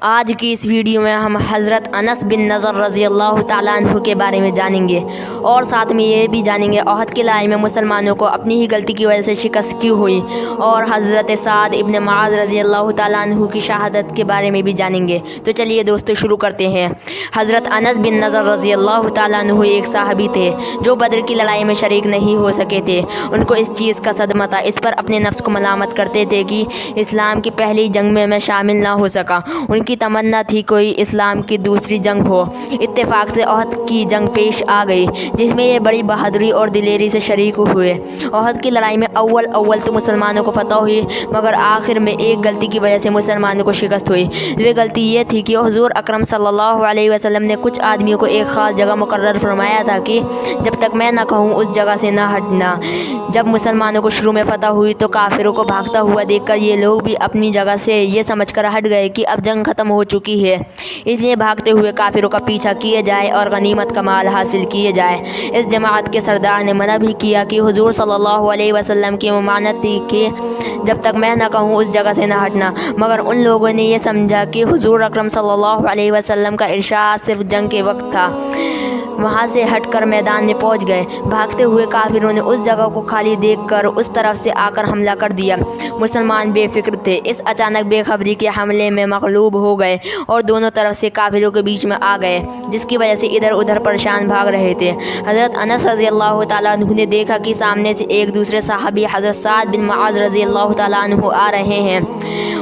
آج کی اس ویڈیو میں ہم حضرت انس بن نضر رضی اللہ تعالیٰ عنہ کے بارے میں جانیں گے اور ساتھ میں یہ بھی جانیں گے احد کی لڑائی میں مسلمانوں کو اپنی ہی غلطی کی وجہ سے شکست کیوں ہوئی، اور حضرت سعد ابن معاذ رضی اللہ تعالیٰ عنہ کی شہادت کے بارے میں بھی جانیں گے۔ تو چلیے دوستو شروع کرتے ہیں۔ حضرت انس بن نضر رضی اللہ تعالیٰ عنہ ایک صحابی تھے جو بدر کی لڑائی میں شریک نہیں ہو سکے تھے۔ ان کو اس چیز کا صدمہ تھا، اس پر اپنے نفس کو ملامت کرتے تھے کہ اسلام کی پہلی جنگ میں شامل نہ ہو سکا۔ ان کی تمنا تھی کوئی اسلام کی دوسری جنگ ہو۔ اتفاق سے احد کی جنگ پیش آ گئی جس میں یہ بڑی بہادری اور دلیری سے شریک ہوئے۔ احد کی لڑائی میں اول تو مسلمانوں کو فتح ہوئی، مگر آخر میں ایک غلطی کی وجہ سے مسلمانوں کو شکست ہوئی۔ وہ غلطی یہ تھی کہ حضور اکرم صلی اللہ علیہ وسلم نے کچھ آدمیوں کو ایک خاص جگہ مقرر فرمایا تھا کہ جب تک میں نہ کہوں اس جگہ سے نہ ہٹنا۔ جب مسلمانوں کو شروع میں فتح ہوئی تو کافروں کو بھاگتا ہوا دیکھ کر یہ لوگ بھی اپنی جگہ سے یہ سمجھ کر ہٹ گئے کہ اب جنگ ختم ہو چکی ہے، اس لیے بھاگتے ہوئے کافروں کا پیچھا کیا جائے اور غنیمت کا مال حاصل کیے جائے۔ اس جماعت کے سردار نے منع بھی کیا کہ حضور صلی اللہ علیہ وسلم کی ممانعت تھی کہ جب تک میں نہ کہوں اس جگہ سے نہ ہٹنا، مگر ان لوگوں نے یہ سمجھا کہ حضور اکرم صلی اللہ علیہ وسلم کا ارشاد صرف جنگ کے وقت تھا، وہاں سے ہٹ کر میدان میں پہنچ گئے۔ بھاگتے ہوئے کافروں نے اس جگہ کو خالی دیکھ کر اس طرف سے آ کر حملہ کر دیا۔ مسلمان بے فکر تھے، اس اچانک بے خبری کے حملے میں مغلوب ہو گئے اور دونوں طرف سے کافروں کے بیچ میں آ گئے، جس کی وجہ سے ادھر ادھر پریشان بھاگ رہے تھے۔ حضرت انس رضی اللہ تعالیٰ عنہ نے دیکھا کہ سامنے سے ایک دوسرے صحابی حضرت سعد بن معاذ رضی اللہ تعالیٰ عنہ آ رہے ہیں۔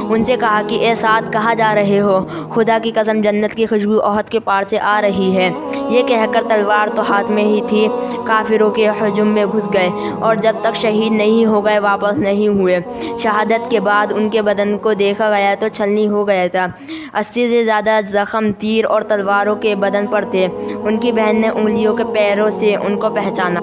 ان سے کہا کہ اے سعد، کہاں جا رہے ہو؟ خدا کی قسم جنت کی خوشبو احد کے پار سے آ رہی ہے۔ یہ کہہ کر تلوار تو ہاتھ میں ہی تھی، کافروں کے ہجوم میں گھس گئے اور جب تک شہید نہیں ہو گئے واپس نہیں ہوئے۔ شہادت کے بعد ان کے بدن کو دیکھا گیا تو چھلنی ہو گیا تھا، 80 سے زیادہ زخم تیر اور تلواروں کے بدن پر تھے۔ ان کی بہن نے انگلیوں کے پیروں سے ان کو پہچانا۔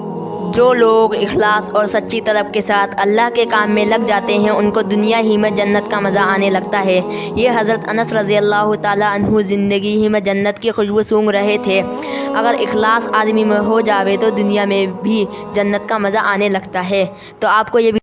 جو لوگ اخلاص اور سچی طلب کے ساتھ اللہ کے کام میں لگ جاتے ہیں ان کو دنیا ہی میں جنت کا مزہ آنے لگتا ہے۔ یہ حضرت انس رضی اللہ تعالیٰ عنہ زندگی ہی میں جنت کی خوشبو سونگھ رہے تھے۔ اگر اخلاص آدمی میں ہو جاوے تو دنیا میں بھی جنت کا مزہ آنے لگتا ہے۔ تو آپ کو یہ